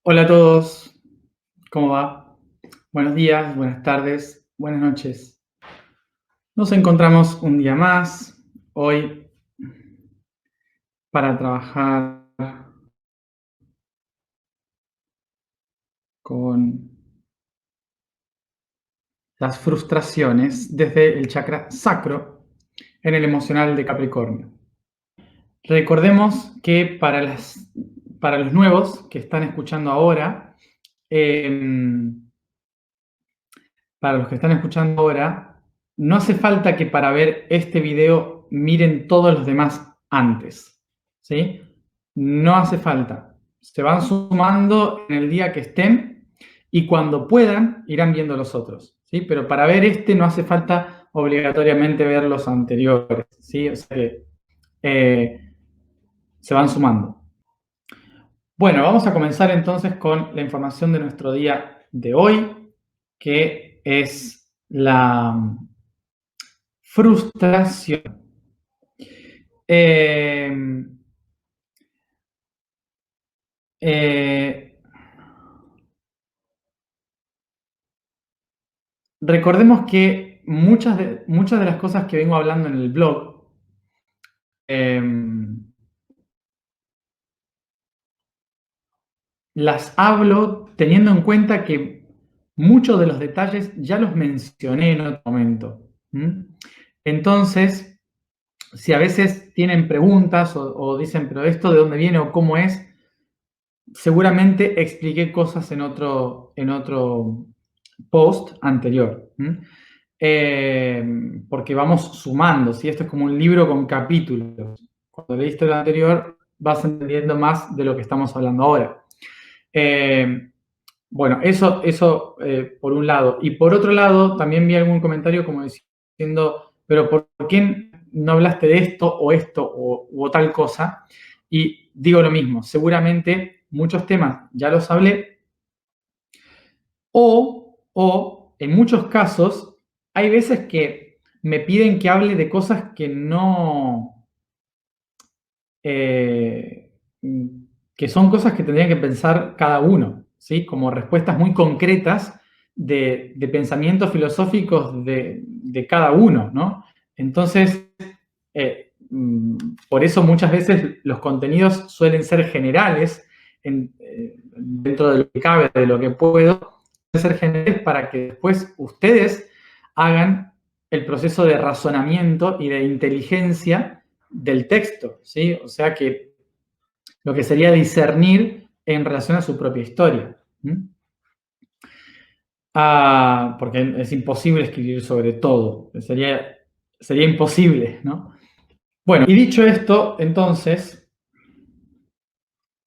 Hola a todos, ¿cómo va? Buenos días, buenas tardes, buenas noches. Nos encontramos un día más hoy para trabajar con las frustraciones desde el chakra sacro en el emocional de Capricornio. Recordemos que para los nuevos que están escuchando ahora, em, para los que están escuchando ahora, no hace falta que para ver este video miren todos los demás antes, ¿sí? No hace falta. Se van sumando en el día que estén y cuando puedan irán viendo los otros, ¿sí? Pero para ver este no hace falta obligatoriamente ver los anteriores, ¿sí? O sea que se van sumando. Bueno, vamos a comenzar entonces con la información de nuestro día de hoy, que es la frustración. Eh, eh, recordemos que muchas de las cosas que vengo hablando en el blog eh, las hablo teniendo en cuenta que muchos de los detalles ya los mencioné en otro momento. Entonces, si a veces tienen preguntas o dicen, pero esto de dónde viene o cómo es, seguramente expliqué cosas en otro post anterior. Porque vamos sumando, ¿sí? Esto es como un libro con capítulos. Cuando leíste lo anterior, vas entendiendo más de lo que estamos hablando ahora. Bueno, eso por un lado. Y por otro lado, también vi algún comentario como diciendo, pero ¿por qué no hablaste de esto o tal cosa? Y digo lo mismo, seguramente muchos temas ya los hablé o en muchos casos hay veces que me piden que hable de cosas que no, eh, que son cosas que tendrían que pensar cada uno, ¿sí? Como respuestas muy concretas de pensamientos filosóficos de cada uno, ¿no? Entonces, por eso muchas veces los contenidos suelen ser generales dentro de lo que cabe, de lo que puedo, ser generales para que después ustedes hagan el proceso de razonamiento y de inteligencia del texto, ¿sí? O sea que lo que sería discernir en relación a su propia historia. Porque es imposible escribir sobre todo, sería imposible, ¿no? Bueno, y dicho esto, entonces,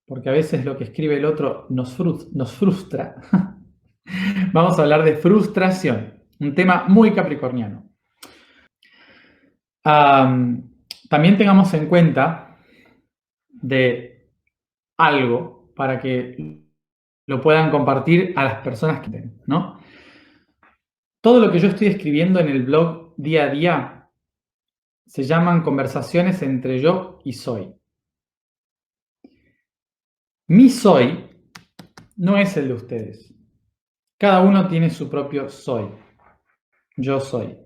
porque a veces lo que escribe el otro nos frustra, vamos a hablar de frustración, un tema muy capricorniano. También tengamos en cuenta de algo para que lo puedan compartir a las personas que tienen, ¿no? Todo lo que yo estoy escribiendo en el blog día a día se llaman conversaciones entre yo y soy. Mi soy no es el de ustedes. Cada uno tiene su propio soy. Yo soy.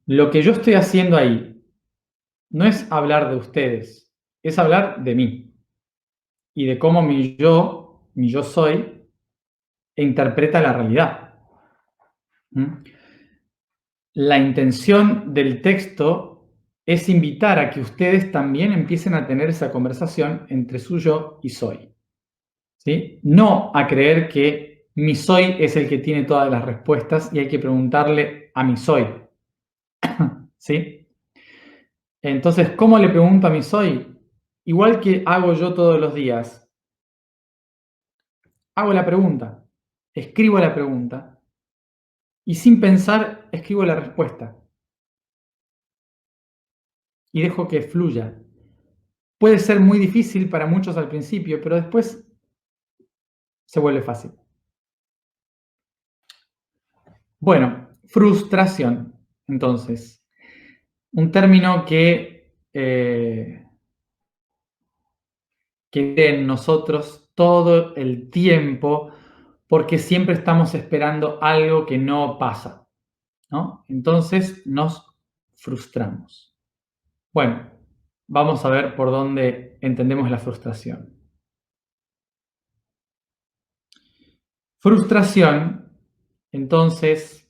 Lo que yo estoy haciendo ahí no es hablar de ustedes, es hablar de mí y de cómo mi yo soy, interpreta la realidad. La intención del texto es invitar a que ustedes también empiecen a tener esa conversación entre su yo y soy, ¿sí? No a creer que mi soy es el que tiene todas las respuestas y hay que preguntarle a mi soy, ¿sí? Entonces, ¿cómo le pregunto a mi soy? Igual que hago yo todos los días. Hago la pregunta, escribo la pregunta y sin pensar escribo la respuesta y dejo que fluya. Puede ser muy difícil para muchos al principio, pero después se vuelve fácil. Bueno, frustración. Entonces, un término que en nosotros todo el tiempo porque siempre estamos esperando algo que no pasa, ¿no? Entonces nos frustramos. Bueno, vamos a ver por dónde entendemos la frustración. Frustración, entonces,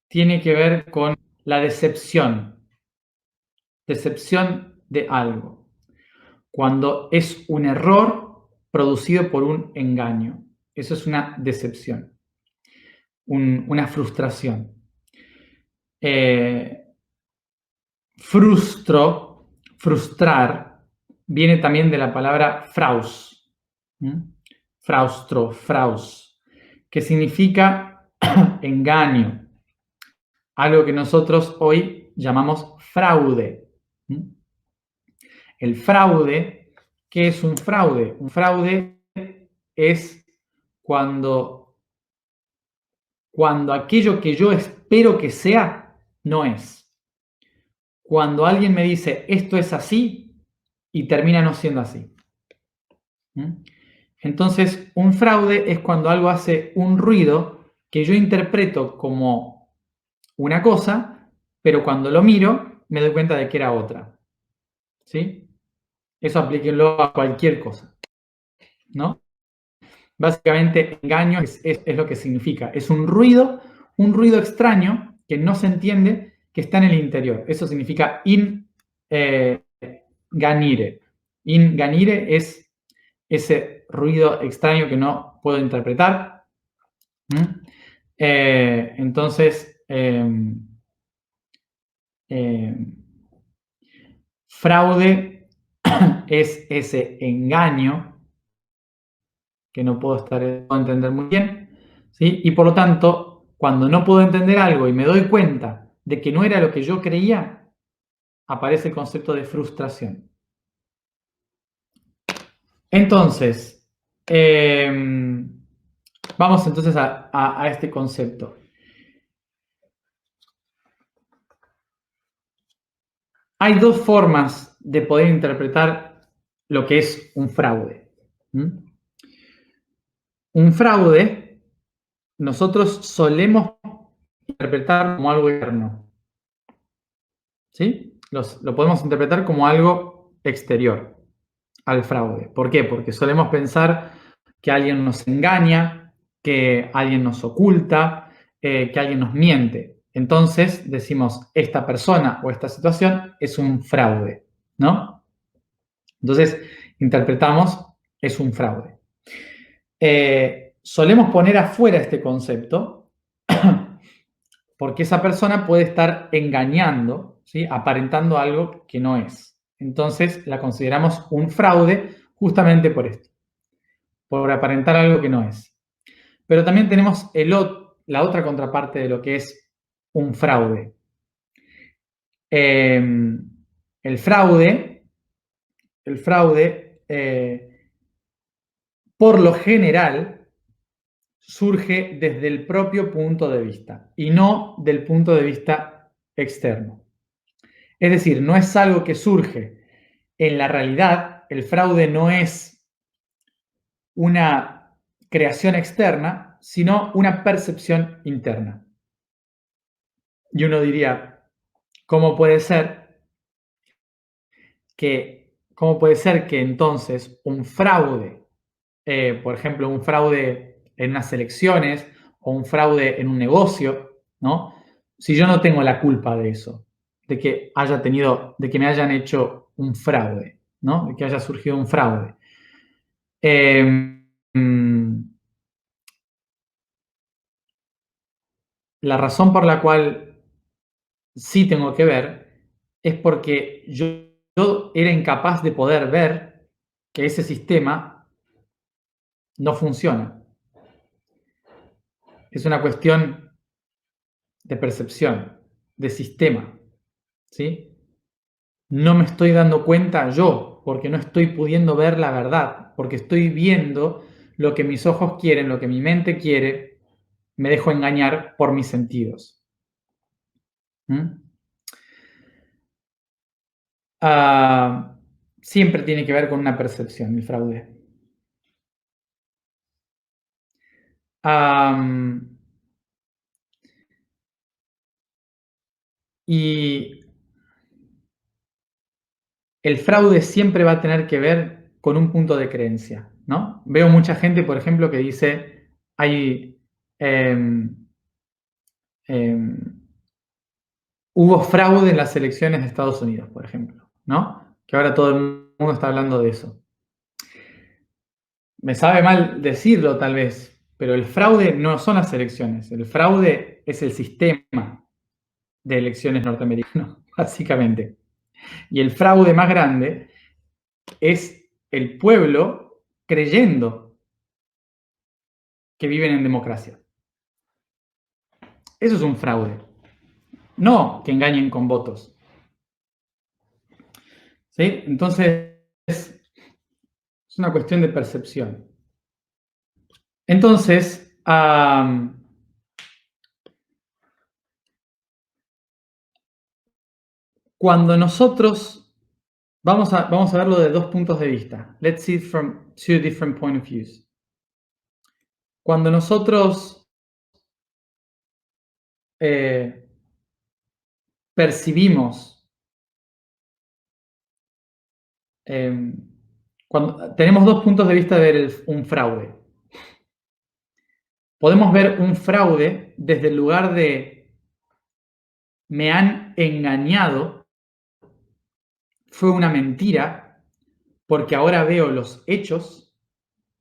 tiene que ver con la decepción de algo, cuando es un error producido por un engaño. Eso es una decepción, una frustración. Frustrar, viene también de la palabra fraus, fraus, que significa engaño, algo que nosotros hoy llamamos fraude. El fraude, ¿qué es un fraude? Un fraude es cuando aquello que yo espero que sea, no es. Cuando alguien me dice, esto es así, y termina no siendo así. Entonces, un fraude es cuando algo hace un ruido que yo interpreto como una cosa, pero cuando lo miro, me doy cuenta de que era otra. ¿Sí? Eso aplíquenlo a cualquier cosa, ¿no? Básicamente, engaño es lo que significa. Es un ruido extraño que no se entiende, que está en el interior. Eso significa inganire. Inganire es ese ruido extraño que no puedo interpretar. Entonces, fraude es ese engaño que no puedo entender muy bien, ¿sí? Y por lo tanto, cuando no puedo entender algo y me doy cuenta de que no era lo que yo creía, aparece el concepto de frustración. Entonces, vamos entonces a este concepto. Hay dos formas de poder interpretar lo que es un fraude. Un fraude, nosotros solemos interpretar como algo externo. ¿Sí? Lo podemos interpretar como algo exterior al fraude. ¿Por qué? Porque solemos pensar que alguien nos engaña, que alguien nos oculta, que alguien nos miente. Entonces decimos, esta persona o esta situación es un fraude, ¿no? Entonces interpretamos, es un fraude. Solemos poner afuera este concepto porque esa persona puede estar engañando, ¿sí? Aparentando algo que no es. Entonces la consideramos un fraude justamente por esto, por aparentar algo que no es. Pero también tenemos la otra contraparte de lo que es un fraude. El fraude, por lo general, surge desde el propio punto de vista y no del punto de vista externo. Es decir, no es algo que surge. En la realidad, el fraude no es una creación externa, sino una percepción interna. Y uno diría, ¿cómo puede ser que entonces un fraude, por ejemplo, un fraude en unas elecciones o un fraude en un negocio, ¿no? Si yo no tengo la culpa de eso, de que me hayan hecho un fraude, ¿no? De que haya surgido un fraude. La razón por la cual sí tengo que ver es porque yo era incapaz de poder ver que ese sistema no funciona. Es una cuestión de percepción, de sistema, ¿sí? No me estoy dando cuenta yo, porque no estoy pudiendo ver la verdad, porque estoy viendo lo que mis ojos quieren, lo que mi mente quiere, me dejo engañar por mis sentidos. siempre tiene que ver con una percepción, el fraude. Y el fraude siempre va a tener que ver con un punto de creencia, ¿no? Veo mucha gente, por ejemplo, que dice, em, em, hubo fraude en las elecciones de Estados Unidos, por ejemplo, ¿no? Que ahora todo el mundo está hablando de eso. Me sabe mal decirlo tal vez, pero el fraude no son las elecciones, el fraude es el sistema de elecciones norteamericano, básicamente. Y el fraude más grande es el pueblo creyendo que viven en democracia. Eso es un fraude. No que engañen con votos. ¿Sí? Entonces, es una cuestión de percepción. Entonces, cuando nosotros vamos a verlo de dos puntos de vista. Let's see it from two different point of views. Cuando nosotros percibimos, cuando tenemos dos puntos de vista de ver un fraude. Podemos ver un fraude desde el lugar de me han engañado, fue una mentira, porque ahora veo los hechos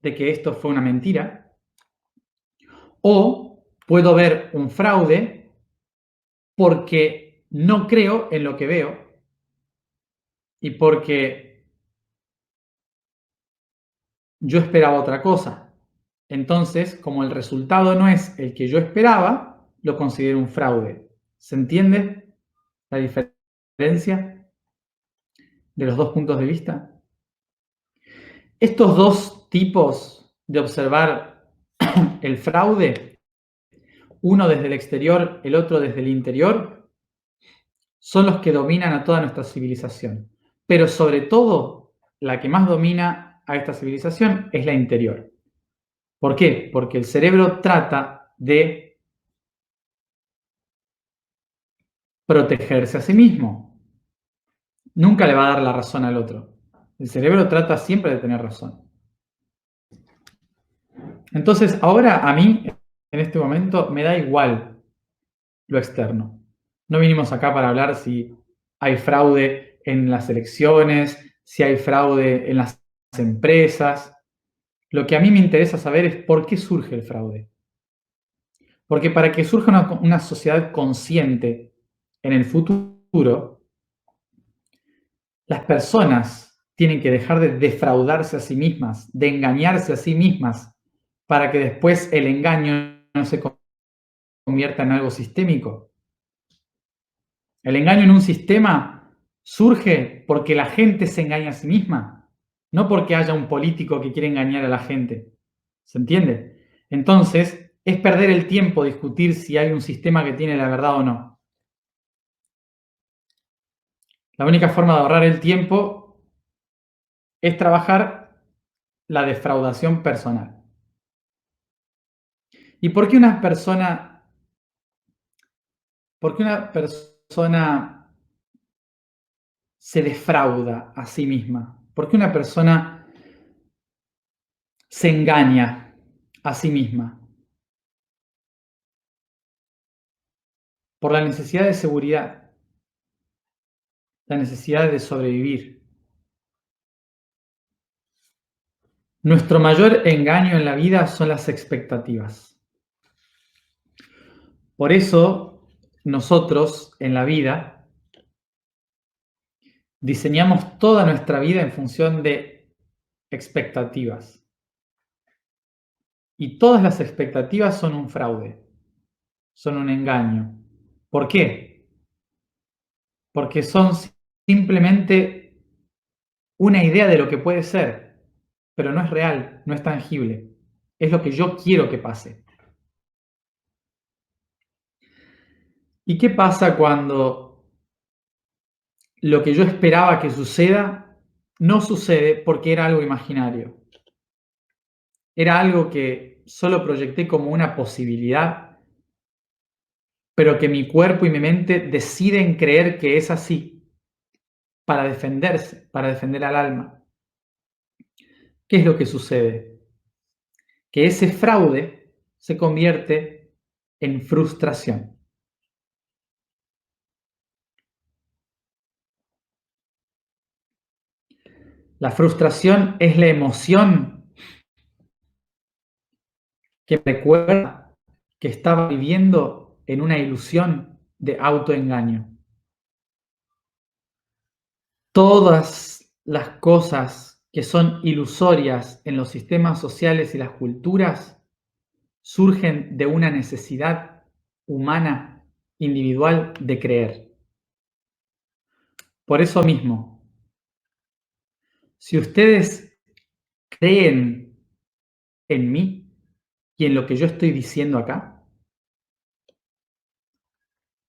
de que esto fue una mentira. O puedo ver un fraude porque no creo en lo que veo y porque yo esperaba otra cosa. Entonces, como el resultado no es el que yo esperaba, lo considero un fraude. ¿Se entiende la diferencia de los dos puntos de vista? Estos dos tipos de observar el fraude, uno desde el exterior, el otro desde el interior, son los que dominan a toda nuestra civilización. Pero sobre todo, la que más domina a esta civilización es la interior. ¿Por qué? Porque el cerebro trata de protegerse a sí mismo. Nunca le va a dar la razón al otro. El cerebro trata siempre de tener razón. Entonces, ahora a mí, en este momento, me da igual lo externo. No vinimos acá para hablar si hay fraude en las elecciones, si hay fraude en las empresas. Lo que a mí me interesa saber es por qué surge el fraude. Porque para que surja una sociedad consciente en el futuro, las personas tienen que dejar de defraudarse a sí mismas, de engañarse a sí mismas, para que después el engaño no se convierta en algo sistémico. El engaño en un sistema surge porque la gente se engaña a sí misma, no porque haya un político que quiere engañar a la gente. ¿Se entiende? Entonces, es perder el tiempo discutir si hay un sistema que tiene la verdad o no. La única forma de ahorrar el tiempo es trabajar la defraudación personal. ¿Y por qué una persona se defrauda a sí misma? ¿Por qué una persona se engaña a sí misma? Por la necesidad de seguridad, la necesidad de sobrevivir. Nuestro mayor engaño en la vida son las expectativas. Por eso, nosotros en la vida diseñamos toda nuestra vida en función de expectativas. Y todas las expectativas son un fraude, son un engaño. ¿Por qué? Porque son simplemente una idea de lo que puede ser, pero no es real, no es tangible. Es lo que yo quiero que pase. ¿Y qué pasa cuando lo que yo esperaba que suceda no sucede porque era algo imaginario. Era algo que solo proyecté como una posibilidad, pero que mi cuerpo y mi mente deciden creer que es así para defenderse, para defender al alma. ¿Qué es lo que sucede? Que ese fraude se convierte en frustración. La frustración es la emoción que me recuerda que estaba viviendo en una ilusión de autoengaño. Todas las cosas que son ilusorias en los sistemas sociales y las culturas surgen de una necesidad humana, individual, de creer. Por eso mismo, si ustedes creen en mí y en lo que yo estoy diciendo acá,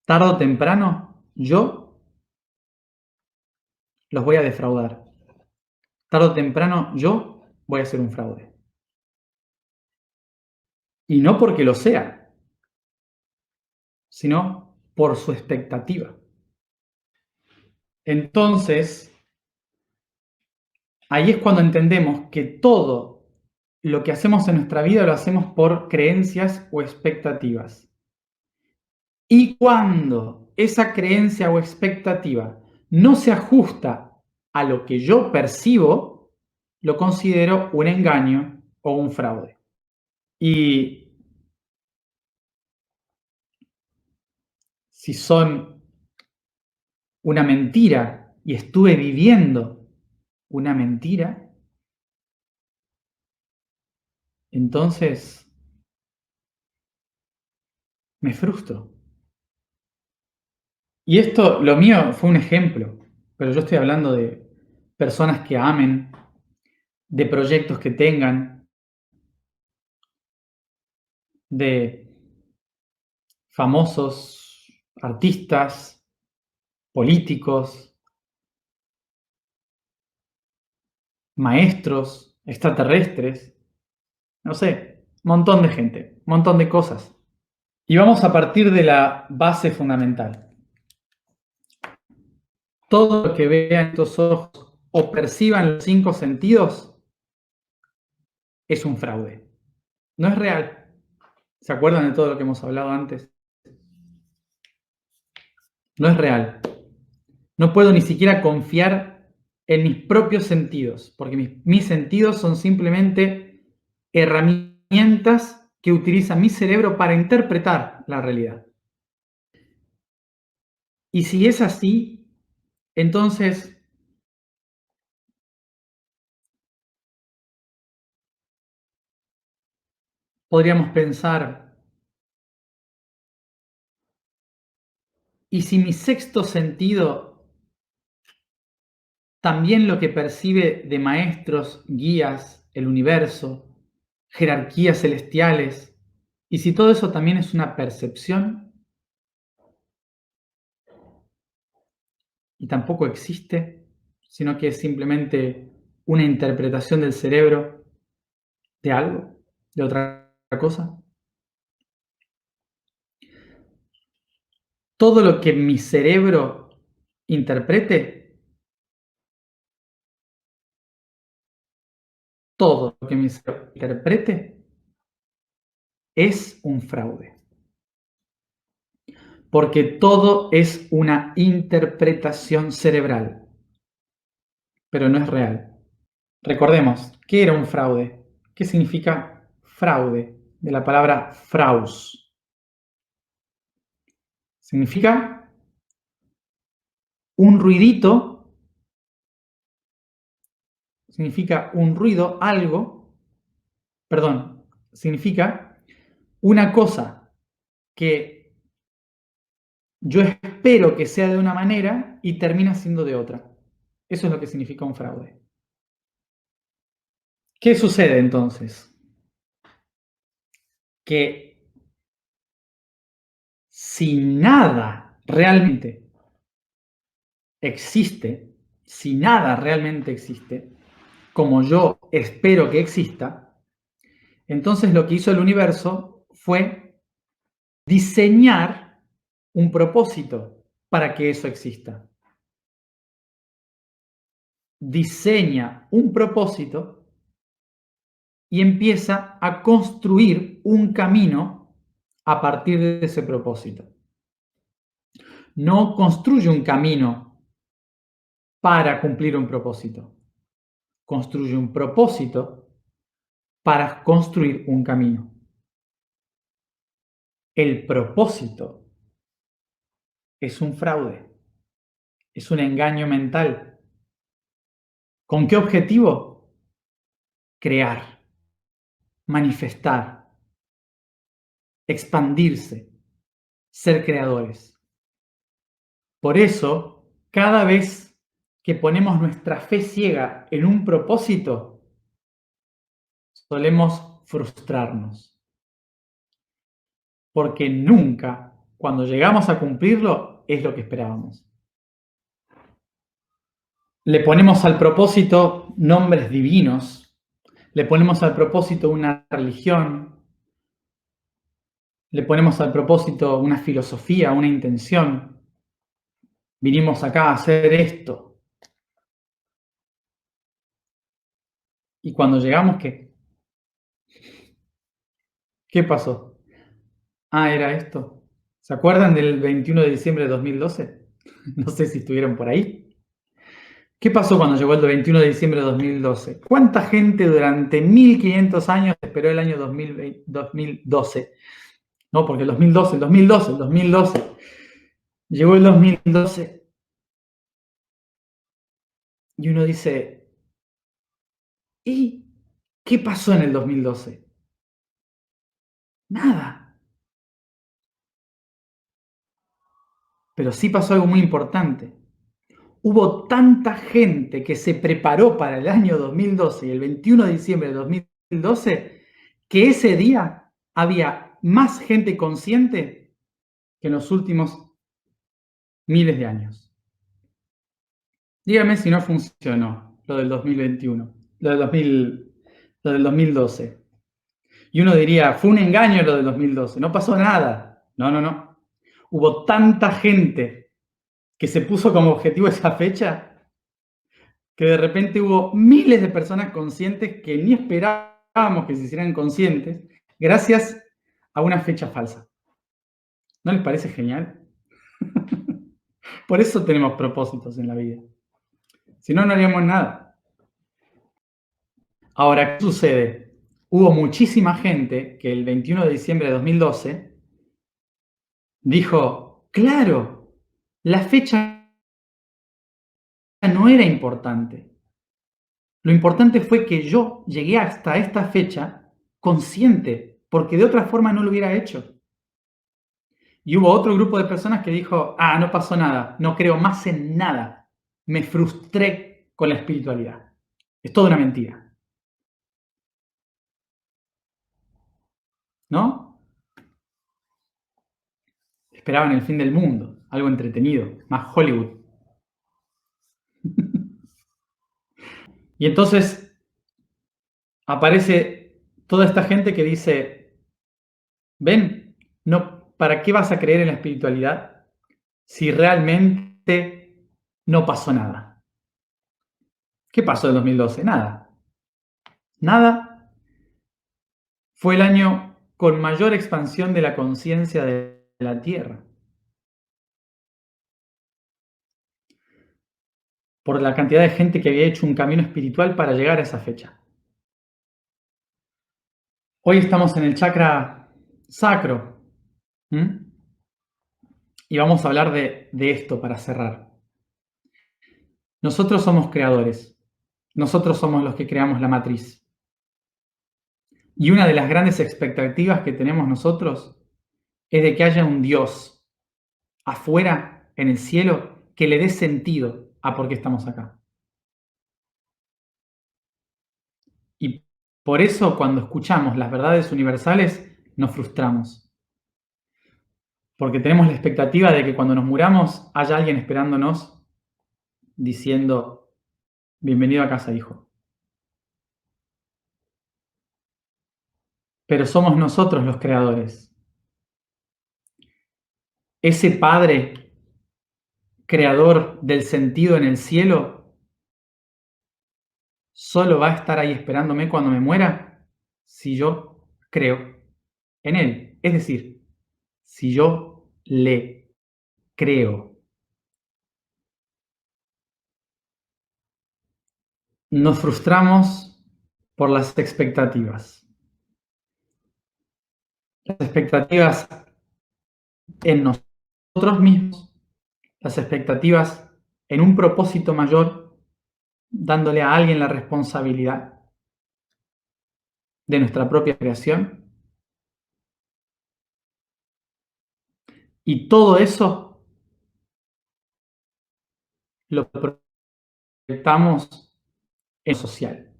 tarde o temprano yo los voy a defraudar. Tarde o temprano yo voy a hacer un fraude. Y no porque lo sea, sino por su expectativa. Entonces, ahí es cuando entendemos que todo lo que hacemos en nuestra vida lo hacemos por creencias o expectativas. Y cuando esa creencia o expectativa no se ajusta a lo que yo percibo, lo considero un engaño o un fraude. Y si son una mentira y estuve viviendo una mentira, entonces me frustro. Y esto, lo mío fue un ejemplo, pero yo estoy hablando de personas que amen, de proyectos que tengan, de famosos artistas, políticos, maestros, extraterrestres, no sé, montón de gente, montón de cosas. Y vamos a partir de la base fundamental. Todo lo que vean estos ojos o perciban los 5 sentidos es un fraude. No es real. ¿Se acuerdan de todo lo que hemos hablado antes? No es real. No puedo ni siquiera confiar en mis propios sentidos, porque mis sentidos son simplemente herramientas que utiliza mi cerebro para interpretar la realidad. Y si es así, entonces podríamos pensar, ¿y si mi sexto sentido también lo que percibe de maestros, guías, el universo, jerarquías celestiales, y si todo eso también es una percepción y tampoco existe, sino que es simplemente una interpretación del cerebro de algo, de otra cosa? Todo lo que mi cerebro interprete, todo lo que mi cerebro interprete es un fraude. Porque todo es una interpretación cerebral, pero no es real. Recordemos, ¿qué era un fraude? ¿Qué significa fraude? De la palabra fraus. Significa un ruidito, significa un ruido, algo, perdón, significa una cosa que yo espero que sea de una manera y termina siendo de otra. Eso es lo que significa un fraude. ¿Qué sucede entonces? Que si nada realmente existe, si nada realmente existe, como yo espero que exista, entonces lo que hizo el universo fue diseñar un propósito para que eso exista. Diseña un propósito y empieza a construir un camino a partir de ese propósito. No construye un camino para cumplir un propósito. Construye un propósito para construir un camino. El propósito es un fraude, es un engaño mental. ¿Con qué objetivo? Crear, manifestar, expandirse, ser creadores. Por eso, cada vez que ponemos nuestra fe ciega en un propósito, solemos frustrarnos. Porque nunca, cuando llegamos a cumplirlo, es lo que esperábamos. Le ponemos al propósito nombres divinos, le ponemos al propósito una religión, le ponemos al propósito una filosofía, una intención. Vinimos acá a hacer esto. Y cuando llegamos, ¿qué? ¿Qué pasó? Ah, era esto. ¿Se acuerdan del 21 de diciembre de 2012? No sé si estuvieron por ahí. ¿Qué pasó cuando llegó el 21 de diciembre de 2012? ¿Cuánta gente durante 1500 años esperó el año 2012? No, porque el 2012. Llegó el 2012 y uno dice, ¿y qué pasó en el 2012? Nada. Pero sí pasó algo muy importante. Hubo tanta gente que se preparó para el año 2012 y el 21 de diciembre de 2012 que ese día había más gente consciente que en los últimos miles de años. Dígame si no funcionó lo del 2021, lo del 2012. Y uno diría, fue un engaño lo del 2012, no pasó nada. No. Hubo tanta gente que se puso como objetivo esa fecha que de repente hubo miles de personas conscientes que ni esperábamos que se hicieran conscientes gracias a una fecha falsa. ¿No les parece genial? Por eso tenemos propósitos en la vida. Si no, no haríamos nada. Ahora, ¿qué sucede? Hubo muchísima gente que el 21 de diciembre de 2012 dijo, claro, la fecha no era importante. Lo importante fue que yo llegué hasta esta fecha consciente, porque de otra forma no lo hubiera hecho. Y hubo otro grupo de personas que dijo, no pasó nada, no creo más en nada, me frustré con la espiritualidad. Es toda una mentira. ¿No? Esperaban el fin del mundo, algo entretenido, más Hollywood. Y entonces aparece toda esta gente que dice, ven, no, ¿para qué vas a creer en la espiritualidad si realmente no pasó nada? ¿Qué pasó en 2012? Nada. Nada. Fue el año con mayor expansión de la conciencia de la Tierra. Por la cantidad de gente que había hecho un camino espiritual para llegar a esa fecha. Hoy estamos en el chakra sacro. Y vamos a hablar de esto para cerrar. Nosotros somos creadores. Nosotros somos los que creamos la matriz. Y una de las grandes expectativas que tenemos nosotros es de que haya un Dios afuera, en el cielo, que le dé sentido a por qué estamos acá. Y por eso cuando escuchamos las verdades universales nos frustramos. Porque tenemos la expectativa de que cuando nos muramos haya alguien esperándonos diciendo, bienvenido a casa, hijo. Pero somos nosotros los creadores. Ese Padre creador del sentido en el cielo solo va a estar ahí esperándome cuando me muera si yo creo en Él. Es decir, si yo le creo. Nos frustramos por las expectativas. Las expectativas en nosotros mismos, las expectativas en un propósito mayor, dándole a alguien la responsabilidad de nuestra propia creación. Y todo eso lo proyectamos en social,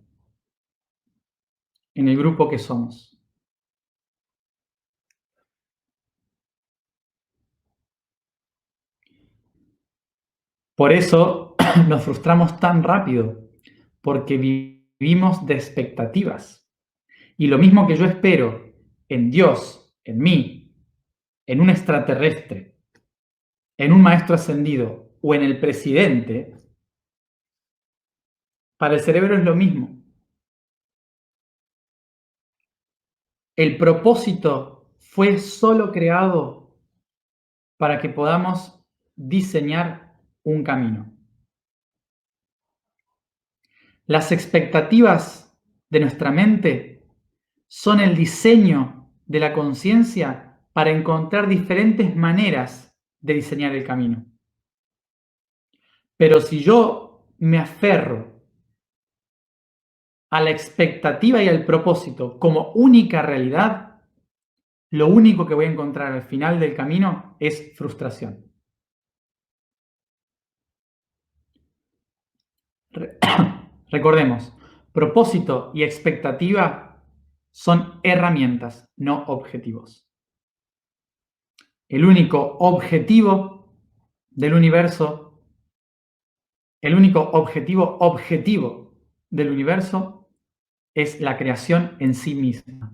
en el grupo que somos. Por eso nos frustramos tan rápido, porque vivimos de expectativas. Y lo mismo que yo espero en Dios, en mí, en un extraterrestre, en un maestro ascendido o en el presidente, para el cerebro es lo mismo. El propósito fue solo creado para que podamos diseñar un camino. Las expectativas de nuestra mente son el diseño de la conciencia para encontrar diferentes maneras de diseñar el camino. Pero si yo me aferro a la expectativa y al propósito como única realidad, lo único que voy a encontrar al final del camino es frustración. Recordemos, propósito y expectativa son herramientas, no objetivos. El único objetivo del universo, el único objetivo del universo es la creación en sí misma.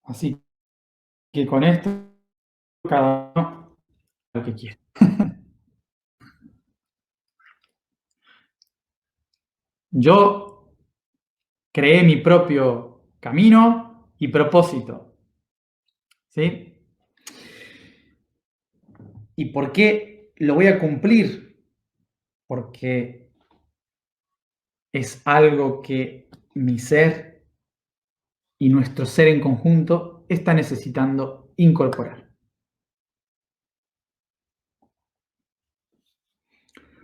Así que con esto, cada uno lo que quiere. Yo creé mi propio camino y propósito. ¿Sí? ¿Y por qué lo voy a cumplir? Porque es algo que mi ser y nuestro ser en conjunto está necesitando incorporar.